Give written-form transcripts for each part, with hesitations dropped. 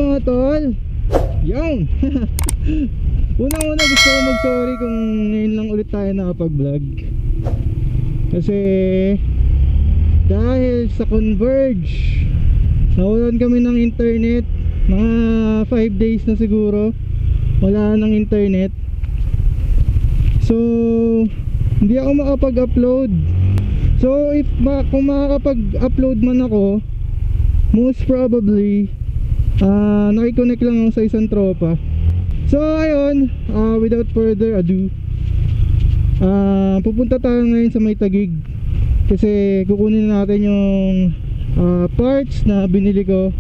mga tol? Yung unang-una gusto ko mag-sorry kung ngayon lang ulit tayo nakapag-vlog. Kasi dahil sa Converge nawalan kami ng internet. Mga 5 days na siguro wala ng internet. So hindi ako makapag-upload. So kung makakapag-upload man ako, most probably nakiconnect lang ako sa isang tropa. So ayun, without further ado, pupunta tayo ngayon sa May Taguig kasi kukunin natin yung parts na binili ko.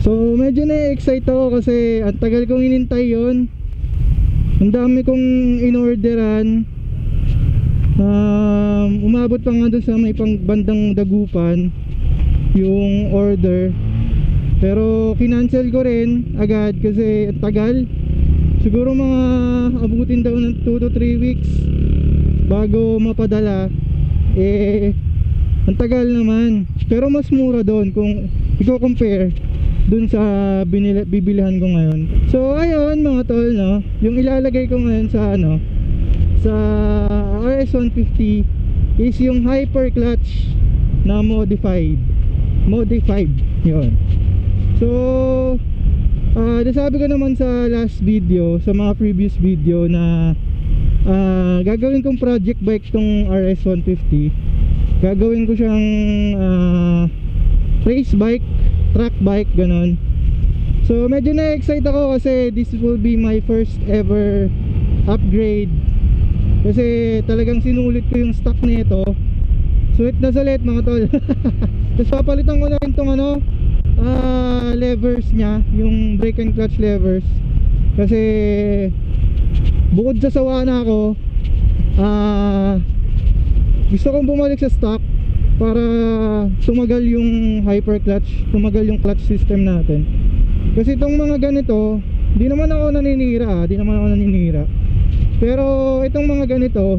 So medyo na-excite ako kasi ang tagal kong hinintay yon. Ang dami kong in-orderan. Umabot pa nga doon sa may pang bandang Dagupan yung order, pero kinancel ko rin agad kasi ang tagal. Siguro mga abutin daw ng 2 to 3 weeks bago mapadala. Ang tagal naman, pero mas mura doon kung i-compare dun sa bibilihan ko ngayon. So ayun mga tol, no, yung ilalagay ko ngayon sa sa RS150 is yung hyper clutch na modified yun. So nasabi ko naman sa last video, sa mga previous video na gagawin kong project bike tong RS150. Gagawin ko siyang race bike, track bike, ganon. So medyo na-excite ako kasi this will be my first ever upgrade. Kasi talagang sinulit ko yung stock nito. Sulit na sulit mga tol. Tapos papalitan ko na rin itong levers nya, yung brake and clutch levers. Kasi bukod sa sawa na ako, gusto kong bumalik sa stock para tumagal yung hyper clutch, tumagal yung clutch system natin. Kasi itong mga ganito, di naman ako naninira, pero itong mga ganito,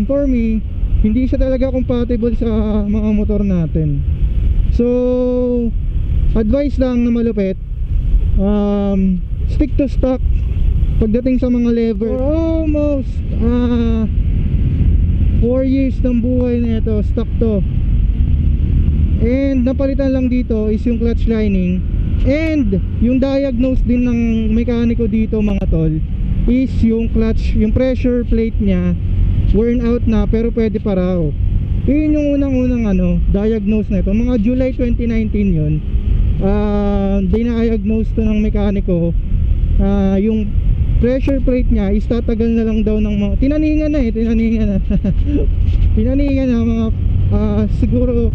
for me, hindi siya talaga compatible sa mga motor natin. So advice lang na malupit, stick to stock pagdating sa mga lever. For almost 4 years ng buhay na ito, stock to. And napalitan lang dito is yung clutch lining. And yung diagnose din ng mekaniko dito mga tol is yung clutch, yung pressure plate nya worn out na pero pwede pa raw. Yun yung unang diagnose na ito. Mga July 2019 yun. Dina-diagnose to ng mekaniko. Yung pressure plate nya is tatagal na lang daw ng mga tinaningan na tinaningan na mga siguro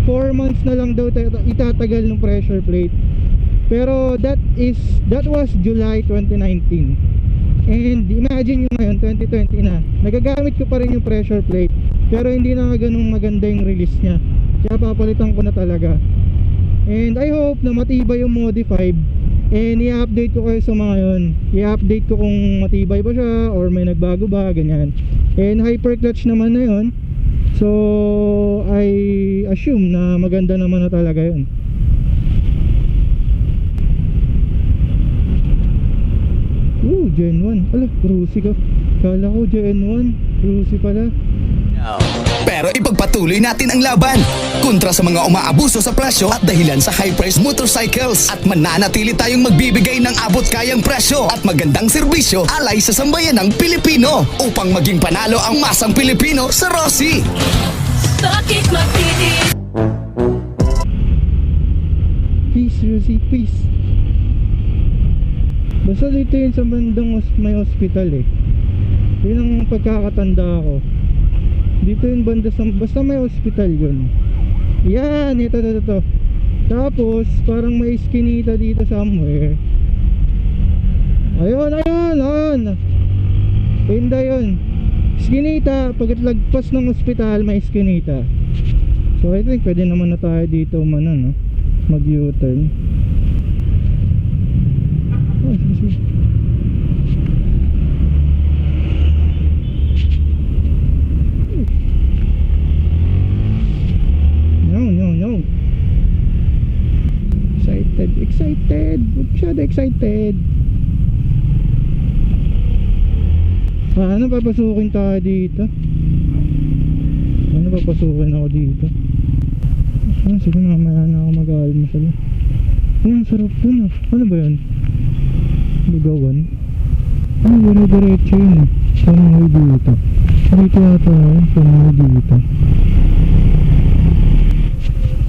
4 months na lang daw itatagal ng pressure plate. Pero that was July 2019. And imagine nyo ngayon 2020 na, nagagamit ko pa rin yung pressure plate pero hindi na ganun maganda yung release nya, kaya papalitan ko na talaga. And I hope na matibay yung modified. And i-update ko kayo sa mga yun. I-update ko kung matibay ba siya or may nagbago ba, ganyan. And hyper clutch naman na yun. So I assume na maganda naman na talaga yun. Gen 1. Ala, Rusi ka. Kala ko Gen 1, Rusi pala. Pero ipagpatuloy natin ang laban kontra sa mga umaabuso sa presyo at dahilan sa high price motorcycles, at mananatili tayong magbibigay ng abot kayang presyo at magandang serbisyo alay sa sambayanang Pilipino upang maging panalo ang masang Pilipino sa Rossi. Peace Rusi, peace. Basta dito yun sa bandang may hospital yun ang pagkakatanda ko. Dito yung banda sa, basta may hospital yun. Yan, ito. Tapos parang may iskinita dito somewhere. Ayun. Pinda yun. Iskinita, pagkatlagpas ng hospital may iskinita. So I think pwede naman na tayo dito mag U-turn. No. Excited. masyado excited. Ano papasukin tayo dito? Ano papasukin ako dito? Sige, mamaya na ako mag-almusal. Ang sarap dun ah. Ano ba yun? Lugawan? Dire-diretso yun eh. Pamuhay dito. Dito yata yun. Pamuhay dito.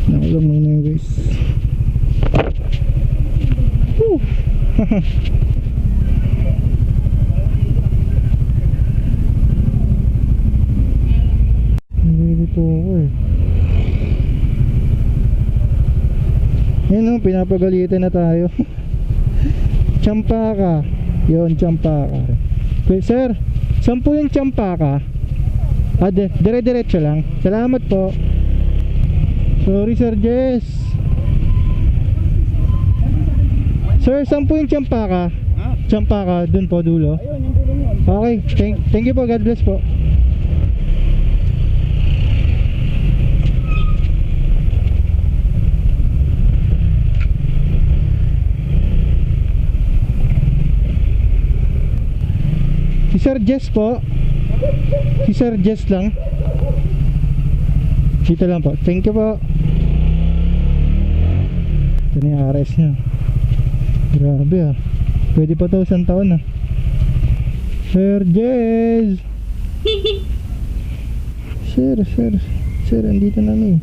Nakalang muna yun guys. Woo! Nalilito ako eh. Yan o, pinapagalitan na tayo. Champaka. Yun, Champaka. Okay, sir, saan po yung Champaka? Dire-diretso lang. Salamat po. Sorry Sir Jess. Sir, saan po yung Champaka? Champaka, dun po dulo. Okay, thank you po, God bless po. Si Sir Jess po. Si Sir Jess lang. Dito lang po. Thank you po. Ito na yung RS nya. Grabe ah. Pwede pa to 100 taon ah. Sir Jess. Sir, andito na ni.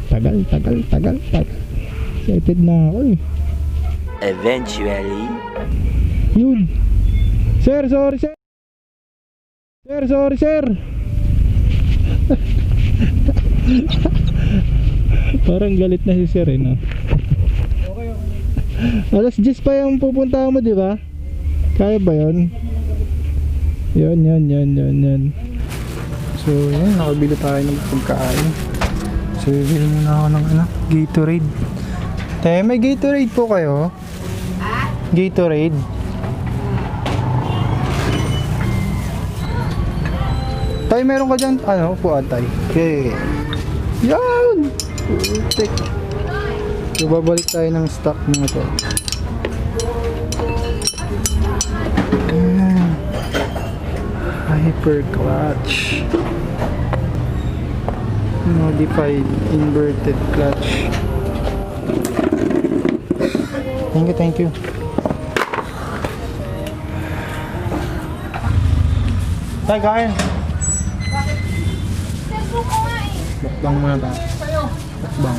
Tagal. Excited na ako eh. Eventually. Yun. Sir, sorry sir. Sir. Parang galit na si sir eh, no? Okay. Alas 10 pa yung pupunta mo, di ba? Kaya ba yun? Yan. So, yan, nakabili tayo ng pagkain. So, bibili muna ako ng Gatorade. May Gatorade po kayo? Gatorade. Tay, meron ka dyan, upuan tay. Okay. Yan! Putik. So, babalik tayo ng stock mga to. Hyper clutch. Modified inverted clutch. Thank you. Tay, kain. Mukbang muna tayo. Mukbang.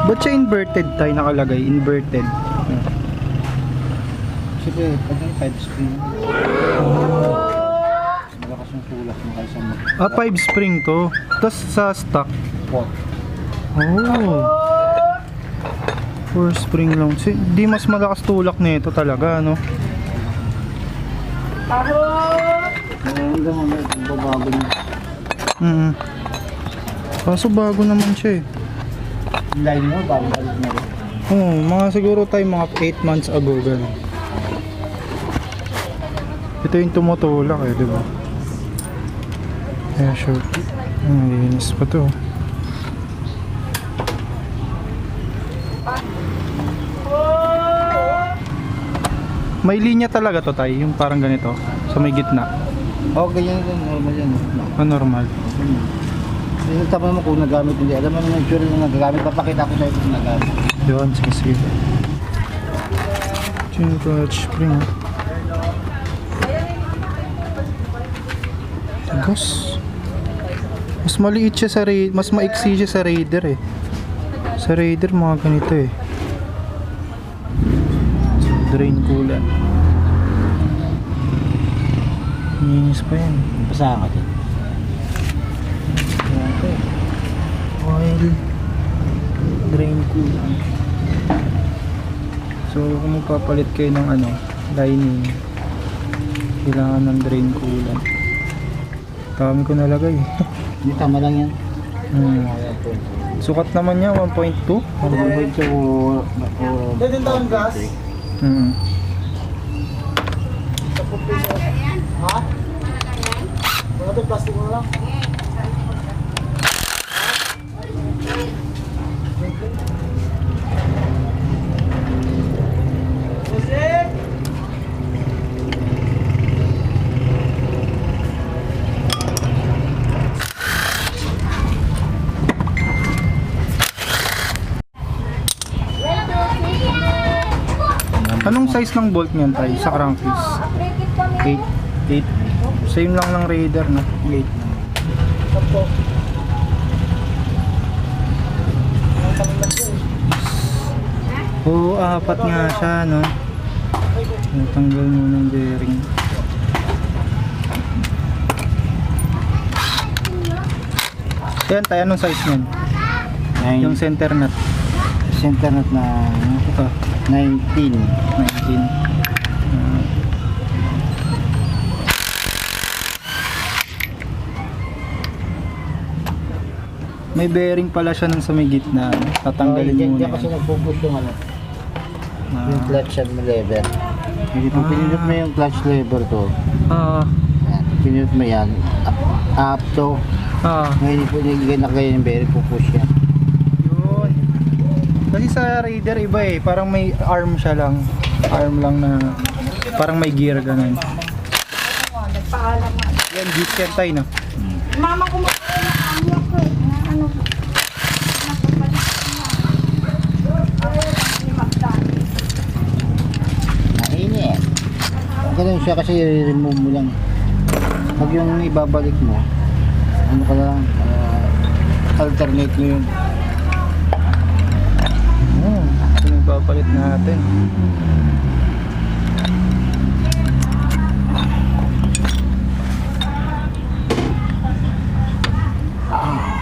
Ba't siya inverted tayo nakalagay? Inverted. Kasi pag yung 5 spring, malakas yung tulak mo kayo sa 5 spring to. Tapos sa stock. pot. Oh. 4 spring lang. Di mas malakas tulak nito talaga, no? Ngayon naman, babago niya. Kaso bago naman siya eh. Yung line mo, babalik na rin. Mga siguro tayo mga 8 months ago ganun. Ito yung tumutulak eh, diba? Kaya sure. Linis pa to. May linya talaga to tayo, yung parang ganito, sa may gitna. Ganyan din, normal yan. Normal. Yung tama mo kung nagamit hindi. Alam mo naman yung sure na nagagamit. Papakita ko sa'yo kung nagamit. Yun, sige. Yung clutch spring. Tigas. Mas maliit siya sa Raider. Mas maiksi siya sa Raider eh. Sa Raider mga ganito eh. Drain coolant. Linis pa yan. Basahan ka din. Oil. Drain coolant. So kung magpapalit kayo ng lining, kailangan ng drain coolant. Dami ko nalagay. Hindi, tama lang yan. Sukat naman niya, 1.2. Dito taon gas. Hmm. Ha? Wala ito, plastic mo lang. Anong size ng bolt niyan tayo sa crankcase? 8. 8. Same lang ng Raider, no? 8. Oo, apat nga siya, no? Natanggal mo ng bearing. Yan tayo, anong size niyan? Yung center nut. Center nut na Ito, 19. 19. May bearing pala siya nung sa may gitna. Tatanggalin muna. Diyan kasi nagpupush yung ano. Yung Ah. clutch and lever. Hindi po pinindot mo yung clutch lever to. Ah. Yan. Pinindot mo yan. Up to. Ah. Ngayon po nilagay yung bearing, pupush yan. Yun. Kasi sa Raider iba eh. Parang may arm siya lang. Arm lang na parang may gear ganun. Yan, Jeep yan tayo, no? Mama ko mag-aamya ko. Ano? Mainit. Ganun siya kasi i-remove mo lang. Pag yung ibabalik mo, ano ka lang, alternate mo yun. Ito yung papalit natin.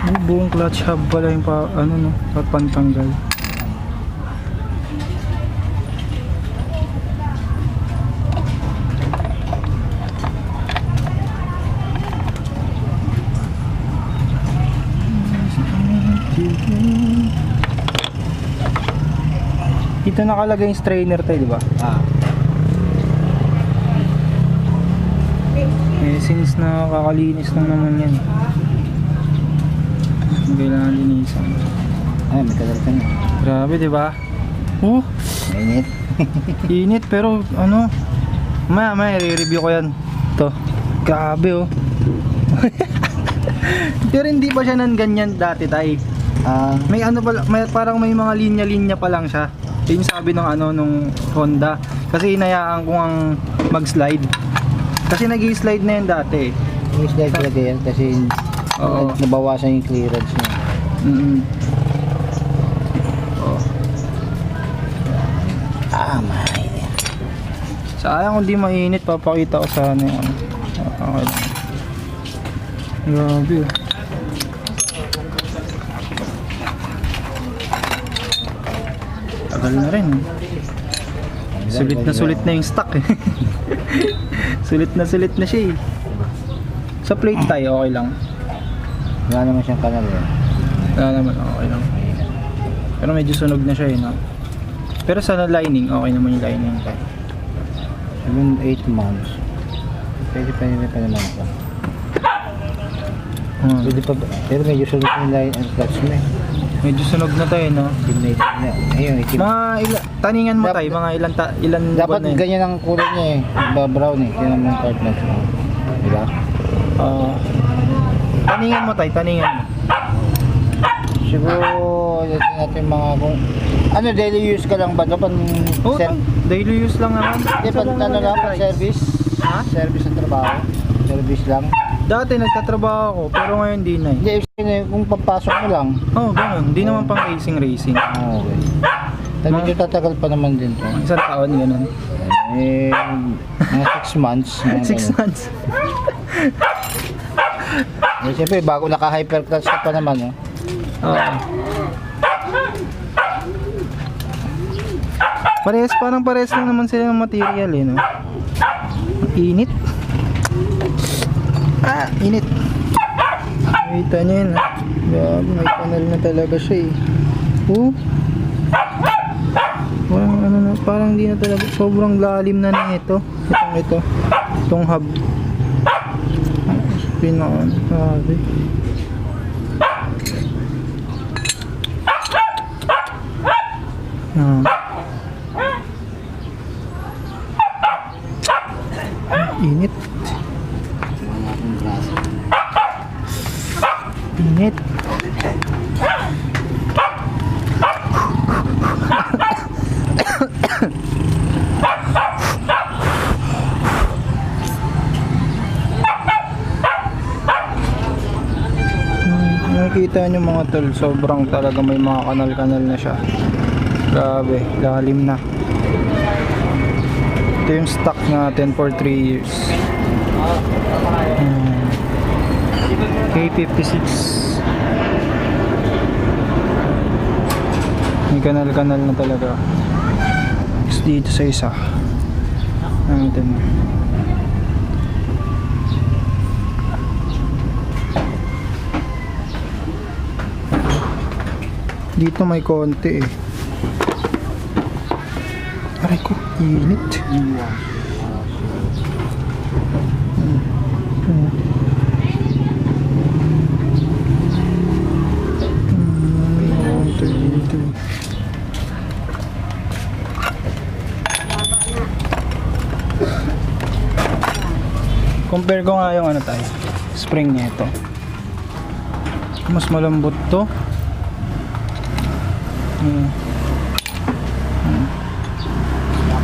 Yung buong clutch hub pala yung ano no, pantanggal. Dito nakalagay yung strainer tayo, di ba? Eh, since nakakalinis lang naman yan. Kailangan linisan. Ay, may kadal ka na. Grabe, di ba? Oh, Mainit. init pero ano, may i-review ko yan. To. Grabe oh. Pero hindi pa siya nan ganyan dati tay. May ano pala, parang may mga linya-linya pa lang siya. Yung sabi ng ano nung Honda. Kasi hinayaan ko ang mag-slide. Kasi nag-i-slide na yan dati. Yung slide talaga yan kasi Oo. nabawasan yung clearance niya. Oh. Mainit. Sayang kung di mainit, papakita ko sana yung ano. Okay lang. Grabe. Tagal na rin. Sulit na yung stock eh. sulit na siya eh. Sa plate tayo, okay lang. Wala naman siyang kanal eh. Wala naman, okay lang. Pero medyo sunog na siya eh, no? Pero sa lining, okay naman yung lining tayo. Even 8 months. Pwede pa naman ito. Pwede pa ba? Pero medyo sulit yung line and clutch mo eh. Medyo sunog na tayo, no? Itim na. Ayun, itim. Taningan mo tayo, mga ilan Dapat buwan na yun? ganyan ang kulay niya eh. Brown eh. Yan ang part na ito. Diba? Taningan mo tayo, taningan mo. Siguro, natin natin mga kung... Ano, daily use ka lang ba? Dapat Oo, daily use lang naman. Hindi pa ano lang, pang service? Ha? Service sa trabaho? Service lang? Dati nagtatrabaho ako, pero ngayon di na eh. Hindi, kung papasok mo lang. Oo, ganun. Di naman pang racing. Okay. Medyo tatagal pa naman din to. Isang taon, ganun. Eh, mga 6 months. 6 months. Eh, siyempre, bago naka-hyperclutch ka pa naman, oh. Oo. Parang parehas lang naman sila ng material eh, no? Ang init. Init. Kita niyo yun, ah. Grabe, may kanal na talaga siya eh. Oh. Parang ano na, parang di na talaga, sobrang lalim na nito. Itong hub. Pinaka, grabe. Init. Init. Nakikita nyo mga tol, sobrang talaga may mga kanal-kanal na siya. Grabe, lalim na. Ito yung stock natin for 3 years. K56. May kanal-kanal na talaga. Tapos dito sa isa natin. Dito may konti eh. Aray ko, init. Compare ko nga yung ano tayo, spring niya ito. Mas malambot to.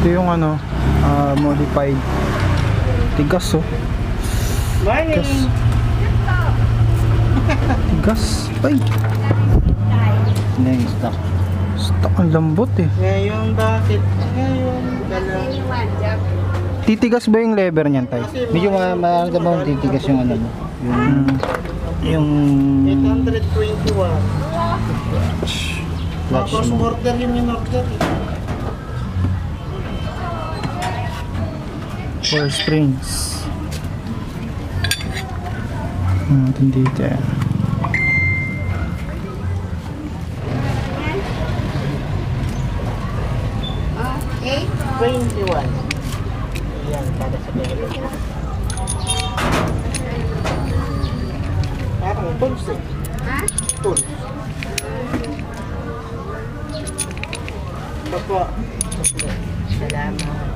Ito yung ano, modified. Tigas oh. Tigas. Tigas. Ay. Hindi yung stock. Stock ang lambot eh. Ngayon bakit? Ngayon ganun. Titigas ba yung lever niyan tayo? Medyo maramdaman titigas yung ano mo. Yung 821. clutch Cross mo. border yun yung order. Four springs. Dito yan. Okay. 21. Yan, para sa pera. Parang tools eh. Ha? Tools. Opo. Salamat.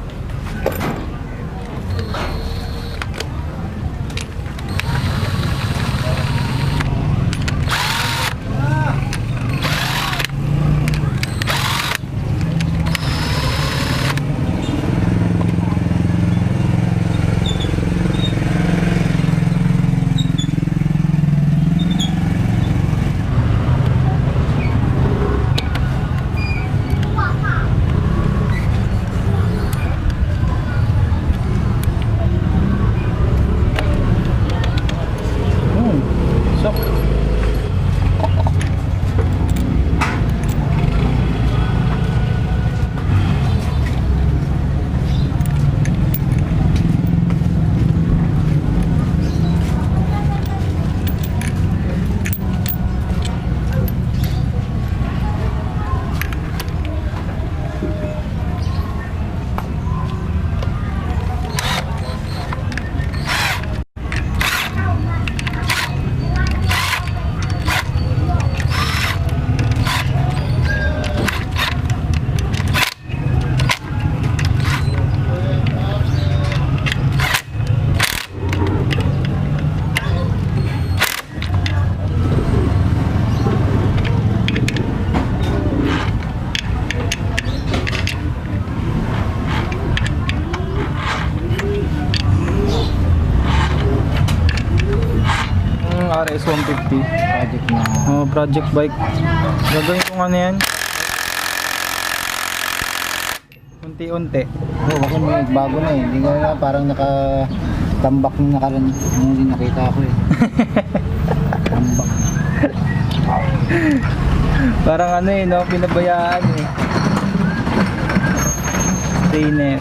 RS 150 Project na. project bike. Gagawin ko ano yan, unti-unti. Oo, kasi may bago na eh. Hindi ko na parang nakatambak nung nakaraan. Nung hindi nakita ko eh. Tambak. Parang ano eh, no? Pinabayaan eh. Trainer.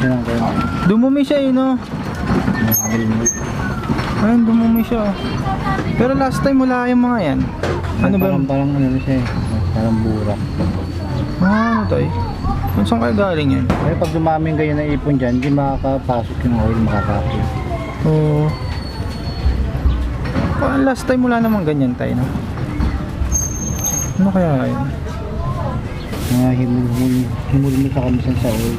Yan ang ganyan. Dumumi siya eh, no? Ayun, dumumi siya. Pero last time wala yung mga yan. Ano ba? Parang ano na siya eh. Parang burak. Ano tayo? Kung saan kayo galing yan? Kaya pag dumaming kayo na ipon dyan, hindi makakapasok yung oil, makakapin. Oo. Parang last time wala namang ganyan tayo, no? Ano kaya yun? Mga himul-himul sa kamisan sa oil.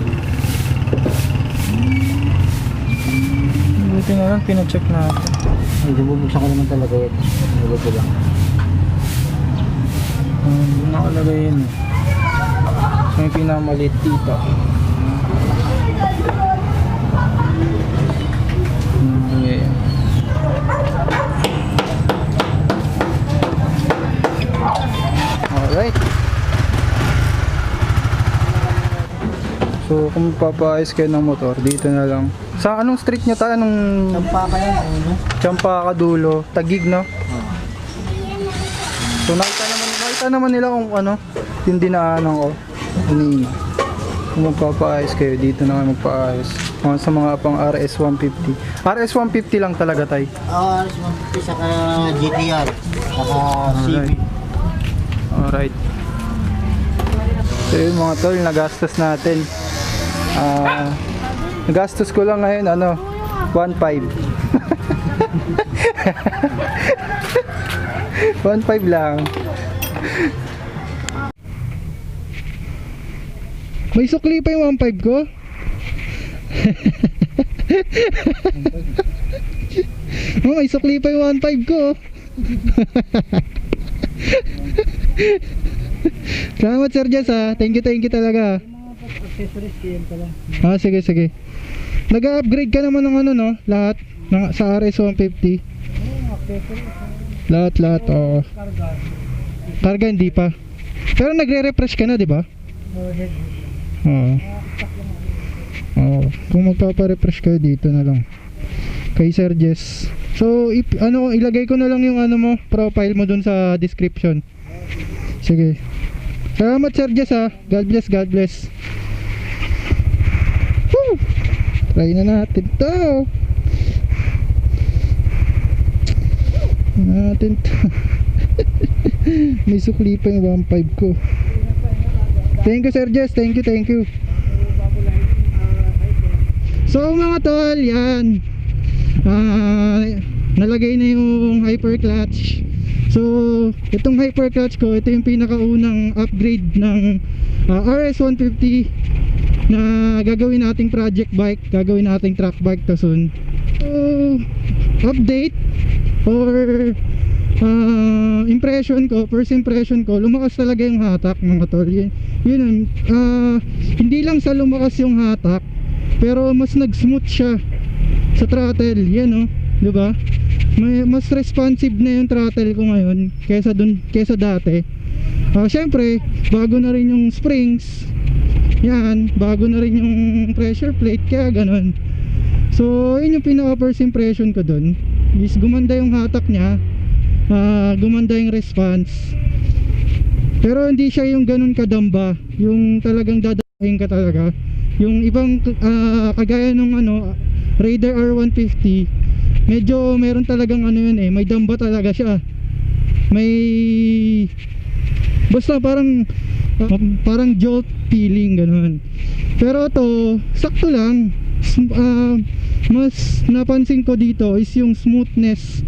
Buti na lang, pinacheck natin. Ay, bubuksan ko naman talaga yun. Nulog ko lang. Hindi nakalagay yun. So yung pinamaliit dito. Okay. Alright. So kung papaayos kayo ng motor, dito na lang. Sa anong street nyo tayo? Anong Sampaka yan, ano? Champa Dulo, Tagig, no? So nakita naman nila kung ano, yung dinaanan ko. Kanina. Kung magpapaayos kayo, dito na kayo magpaayos. Sa mga pang RS150. RS150 lang talaga tay. Saka GTR. Saka CB. Alright. So yun mga tol, nagastos natin. Nagastos ko lang ngayon, 1.5. 1.5 lang. May sukli pa yung 1.5 ko. May sukli pa yung 1.5 ko. Salamat Sir Jess ha. Thank you talaga. Sige. Nag-upgrade ka naman ng lahat sa RS150. Lahat. Oo. Karga hindi pa. Pero nagre-refresh ka na, di ba? Oo. Kung magpapa-refresh kayo dito na lang kay Sir Jess. So ilagay ko na lang yung mo, profile mo dun sa description. Sige. Salamat Sir Jess ha. God bless. Woo! Try na natin to. May sukli pa yung 1.5 ko. Thank you Sir Jess. Thank you. So mga tol, yan. Nalagay na yung hyper clutch. So itong hyper clutch ko, ito yung pinakaunang upgrade ng RS150 na gagawin nating project bike, gagawin nating track bike to soon. So update or first impression ko, lumakas talaga yung hatak mga tol. Yun, hindi lang sa lumakas yung hatak, pero mas nag-smooth siya sa throttle. Yan di ba? Mas responsive na yung throttle ko ngayon kaysa dati. Syempre, bago na rin yung springs. Yan, bago na rin yung pressure plate, kaya ganun. So, yun yung pinaka first impression ko dun. Is gumanda yung hatak niya, gumanda yung response. Pero hindi siya yung ganun kadamba, yung talagang dadahin ka talaga. Yung ibang kagaya nung Raider R150, medyo meron talagang may damba talaga siya. Basta parang jolt feeling ganun. Pero to sakto lang. Mas napansin ko dito is yung smoothness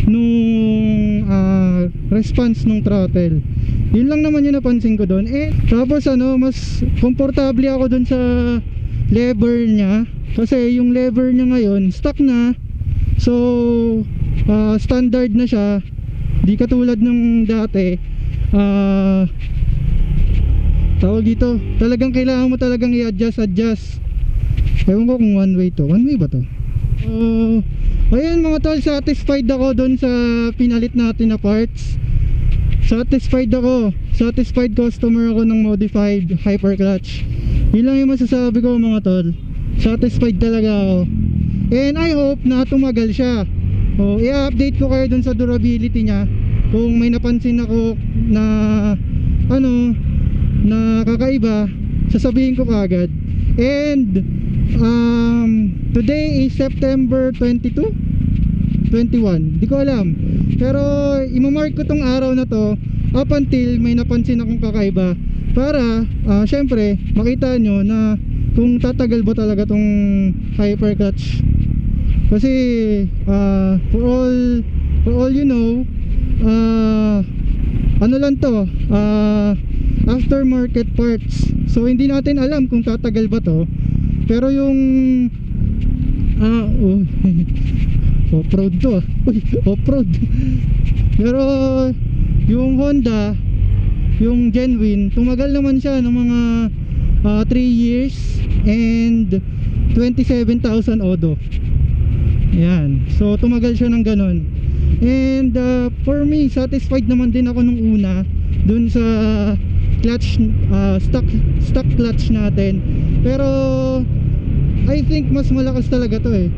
nung response nung throttle. Yun lang naman yung napansin ko doon. Tapos mas komportable ako doon sa lever niya, kasi yung lever niya ngayon stock na. So standard na siya. Di katulad ng dati. Tawag dito, talagang kailangan mo talagang i-adjust. Ewan ko kung one way ba to? Ayun mga tol, satisfied ako doon sa pinalit natin na parts. Satisfied customer ako ng modified hyper clutch. Yun lang yung masasabi ko mga tol. Satisfied talaga ako. And I hope na tumagal siya. I-update ko kayo dun sa durability niya. Kung may napansin ako na na kakaiba, sasabihin ko kagad. And Today is September 22, 21. Di ko alam. Pero imamark ko tong araw na to up until may napansin akong kakaiba. Para syempre makita nyo na kung tatagal ba talaga tong hyper clutch. Kasi for all you know, ano lang to, aftermarket parts. So hindi natin alam kung tatagal ba to. Pero yung off-road to Uy, off-road. Pero yung Honda, yung genuine, tumagal naman siya ng mga 3 years and 27,000 odo. Yan. So tumagal siya ng ganun. And for me, satisfied naman din ako nung una dun sa clutch, stock clutch natin. Pero I think mas malakas talaga to eh.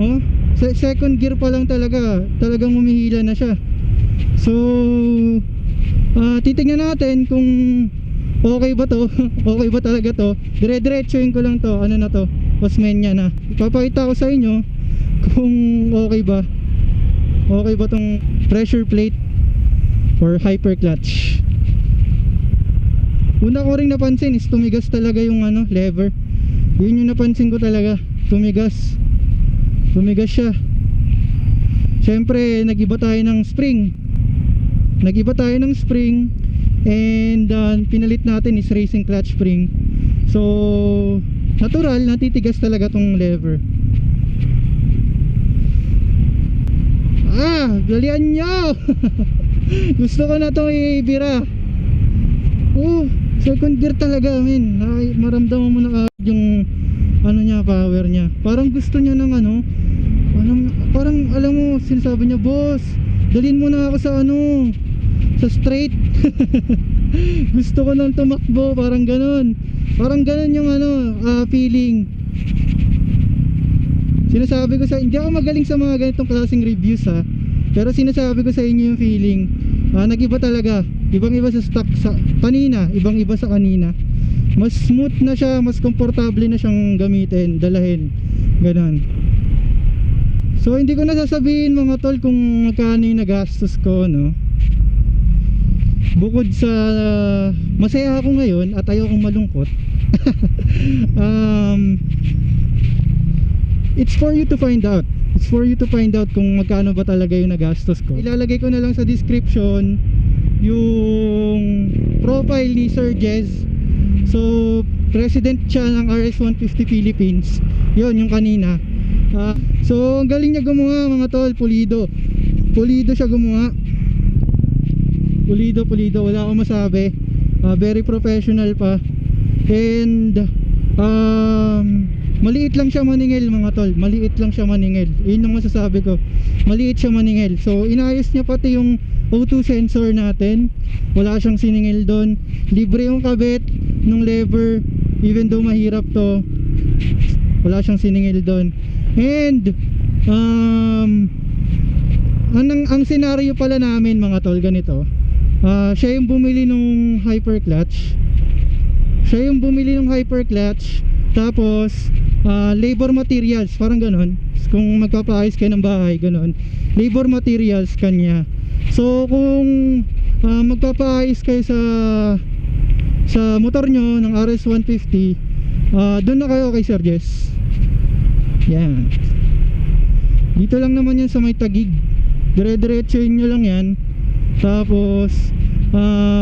Oh, second gear pa lang talagang humihila na siya. So titingnan natin kung okay ba to. Okay ba talaga to. Dire-diretsuhin ko lang to. Ano na to, Osmeña na. Ipapakita ko sa inyo kung okay ba tong pressure plate or hyper clutch. Una ko ring napansin is tumigas talaga yung lever. Yun yung napansin ko talaga. Tumigas siya. Syempre nag-iba tayo ng spring. And pinalit natin is racing clutch spring. So natural, natitigas talaga tong lever. Dalian nyo. Gusto ko na itong ibira. Second gear talaga, men. Maramdaman mo na yung power niya. Parang gusto niya ng parang alam mo, sinasabi niya, boss, dalhin mo na ako sa straight. Gusto ko nang tumakbo, parang ganun yung feeling. Sinasabi ko hindi ako magaling sa mga ganitong klaseng reviews pero sinasabi ko sa inyo yung feeling. Nag-iba talaga. Ibang-iba sa stock kanina, ibang-iba sa kanina. Mas smooth na siya, mas komportable na siyang gamitin, dalahin. Ganon. So hindi ko na sasabihin mga tol kung magkano yung nagastos ko, no. Bukod sa masaya ako ngayon at ayokong malungkot. It's for you to find out. It's for you to find out kung magkano ba talaga yung nagastos ko. Ilalagay ko na lang sa description yung profile ni Sir Jez. So president siya ng RS150 Philippines. Yun yung kanina. So ang galing niya gumawa mga tol. Pulido siya gumawa. Pulido, wala akong masabi. Very professional pa. And maliit lang siya maningil mga tol. Maliit lang siya maningil. Yun ang masasabi ko. Maliit siya maningil. So inayos niya pati yung O2 sensor natin. Wala siyang siningil doon. Libre yung kabit nung lever. Even though mahirap to, wala siyang siningil doon. And ang senaryo pala namin mga tol, ganito. Siya yung bumili nung hyper clutch. Tapos labor materials, parang ganon. Kung magpapaayos kayo ng bahay, ganon. Labor materials kanya. So kung magpapaayos kayo sa motor nyo ng RS150, doon na kayo kay Sir Jess. Yan. Dito lang naman yan sa may Taguig. Dire-diretsuhin nyo lang yan. Tapos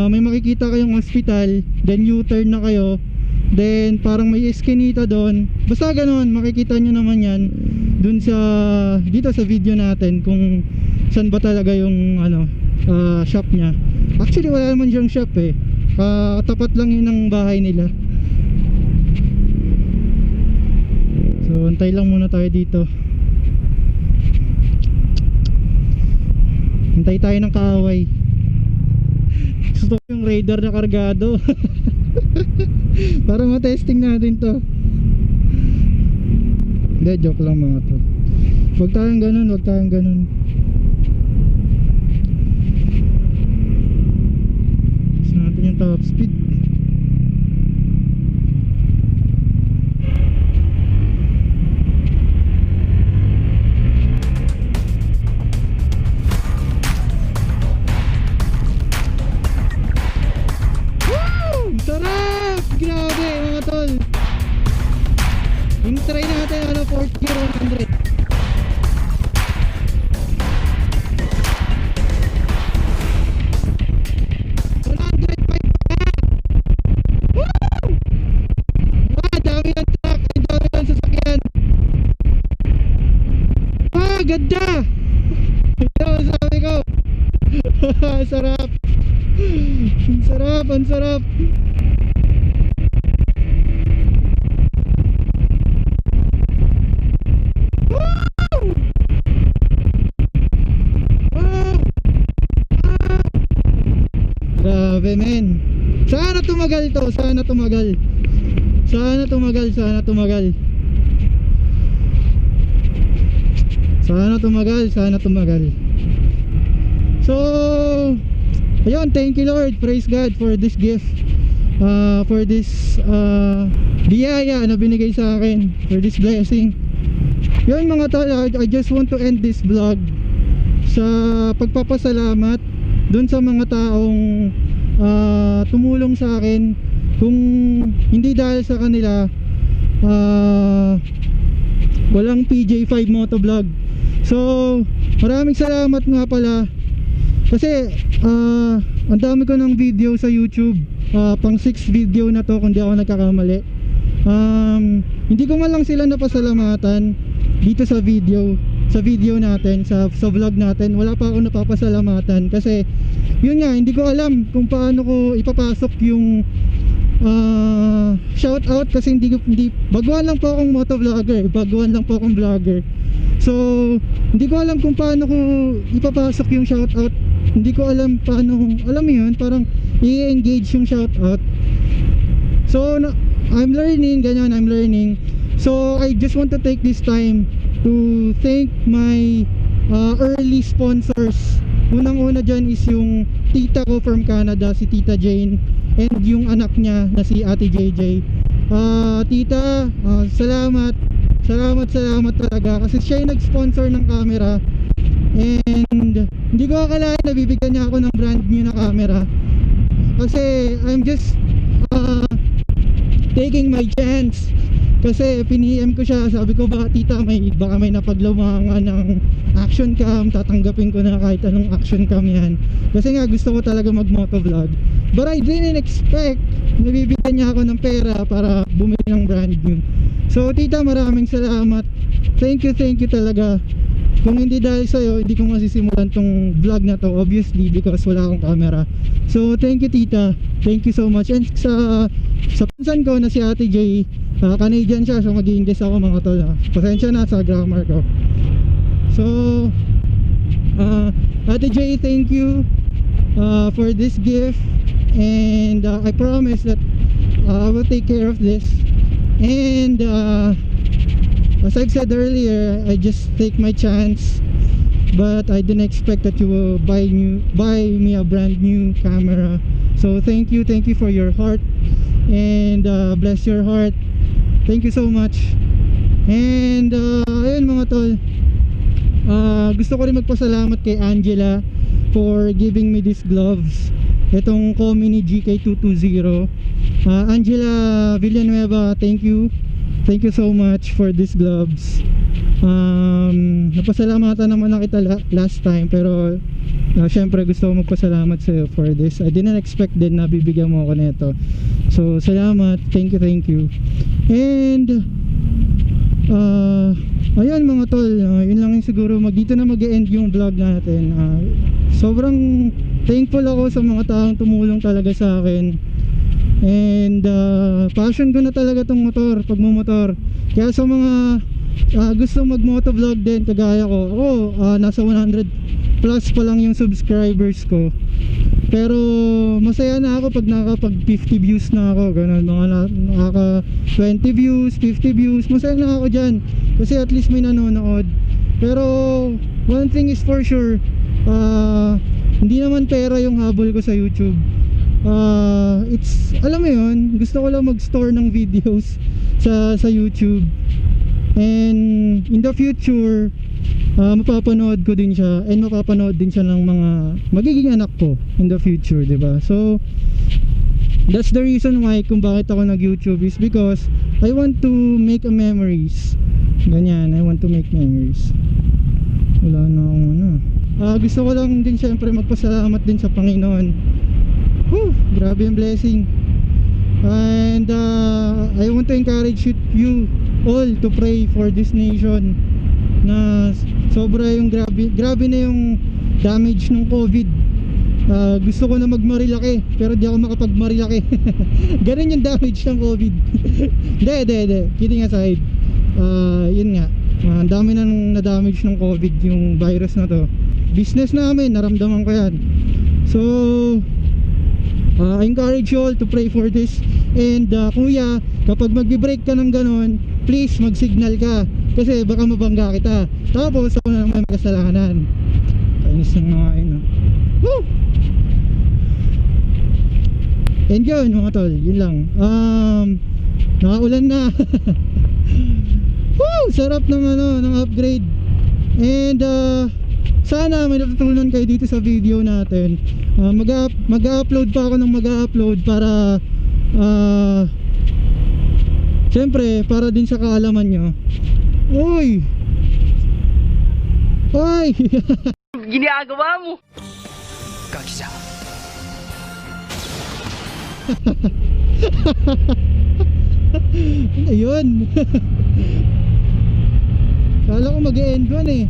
may makikita kayong hospital, then U-turn na kayo, then parang may eskinita doon. Basta ganoon, makikita nyo naman yan dun dito sa video natin kung saan ba talaga yung shop nya. Actually wala naman siyang shop eh. Tapat lang yun ng bahay nila. So antay lang muna tayo dito. Antay tayo ng kaaway. Gusto ko yung radar na kargado. Para matesting natin to. Hindi, joke lang mga to. Huwag tayong ganun. Gusto natin yung top speed. try natin ano, 40-100. Dami ng truck, ang dami ng sasakyan. Ganda! Ito ang sabi ko. Sarap. Ang sarap, ang sarap. Grabe men. Sana tumagal to, sana tumagal. Sana tumagal, sana tumagal. Sana tumagal, sana tumagal. So, ayun, thank you Lord, praise God for this gift, for this biyaya na binigay sa akin, for this blessing. Yun mga tol, I just want to end this vlog sa pagpapasalamat dun sa mga taong tumulong sa akin. Kung hindi dahil sa kanila, walang PJ5 Motovlog. So maraming salamat nga pala, kasi ang dami ko ng video sa YouTube, pang 6 video na to kung di ako nagkakamali. Hindi ko man lang sila napasalamatan dito sa video natin, sa vlog natin. Wala pa ako napapasalamatan kasi yun nga, hindi ko alam kung paano ko ipapasok yung shout out, kasi hindi baguhan lang po akong motovlogger, baguhan lang po akong vlogger. So hindi ko alam kung paano ko ipapasok yung shout out. Hindi ko alam paano, alam mo yun, parang i-engage yung shout out. So I'm learning, ganyan, I'm learning. So I just want to take this time to thank my early sponsors. Unang-una dyan is yung tita ko from Canada, si Tita Jane, and yung anak niya na si Ate JJ. Tita, salamat talaga, kasi siya yung nag-sponsor ng camera. And hindi ko akalain na bibigyan niya ako ng brand new na camera, kasi I'm just taking my chance. Kasi piniem ko siya, sabi ko baka tita baka may napaglamangan ng action cam, tatanggapin ko na kahit anong action cam yan, kasi nga gusto ko talaga mag motovlog. But I didn't expect na bibigyan niya ako ng pera para bumili ng brand new. So tita, maraming salamat, thank you talaga. Kung hindi dahil sa'yo, hindi ko masisimulan tong vlog na to, obviously, because wala akong camera. So thank you tita, thank you so much. And sa pinsan ko na si Ate J, Canadian siya, so mag-i-English ako mga tol, pasensya na sa grammar ko. So Ate J, thank you for this gift, and I promise that I will take care of this. And as I've said earlier, I just take my chance, but I didn't expect that you will buy me a brand new camera. So thank you for your heart, and bless your heart. Thank you so much. And ayun mga tol, gusto ko rin magpasalamat kay Angela for giving me these gloves, itong Komini GK220. Angela Villanueva, thank you so much for these gloves. Napasalamatan naman na kita last time, pero syempre gusto ko magpasalamat sa'yo for this. I didn't expect din na bibigyan mo ako nito. So salamat, thank you. And ayun mga tol, yun lang yung siguro, dito na mag-e-end yung vlog natin. Sobrang thankful ako sa mga taong tumulong talaga sa akin. And passion ko na talaga tong motor, pagmumotor. Kaya sa mga gusto mag-motovlog din kagaya ko, nasa 100 plus pa lang yung subscribers ko, pero masaya na ako pag nakapag 50 views na ako, ganun, mga nakaka 20 views, 50 views, masaya na ako dyan, kasi at least may nanonood. Pero one thing is for sure, hindi naman pera yung habol ko sa YouTube. It's, alam mo yun, gusto ko lang mag-store ng videos sa YouTube, and in the future mapapanood ko din siya, and mapapanood din siya ng mga magiging anak ko in the future, diba? So That's the reason why kung bakit ako nag-YouTube is because I want to make a memories. Ganyan, I want to make memories. Wala na akong ano. Gusto ko lang din syempre magpasalamat din sa Panginoon. Grabe yung blessing. And I want to encourage you all to pray for this nation na sobra yung grabe na yung damage ng COVID. Gusto ko na magmarilaki pero di ako makapagmarilaki. Ganun yung damage ng COVID. Hindi. Kidding aside. Yun nga. Ang dami na na-damage ng COVID yung virus na to. Business namin, naramdaman ko yan. So I encourage you all to pray for this. And kuya, kapag magbe-break ka ng ganon, please mag-signal ka kasi baka mabangga kita. Tapos ako na naman may kasalanan. Kainis ng mga yun. Woo! And yun mga tol, yun lang. Nakaulan na. Woo! Sarap ng ng upgrade. And sana may natutunan kayo dito sa video natin. Mag-upload pa ako ng mag-upload para syempre para din sa kaalaman nyo. Uy! Ginagawa mo! Kakisa. Ayun. Kala ko mag-e-end one eh.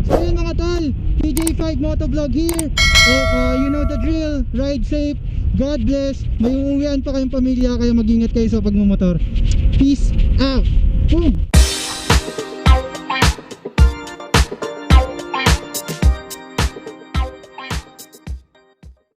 So yun mga tol, PJ5 Motovlog here. You know the drill. Ride safe. God bless. May uuwian pa kayong pamilya, kaya mag-ingat kayo sa pagmumotor. Peace out. Boom.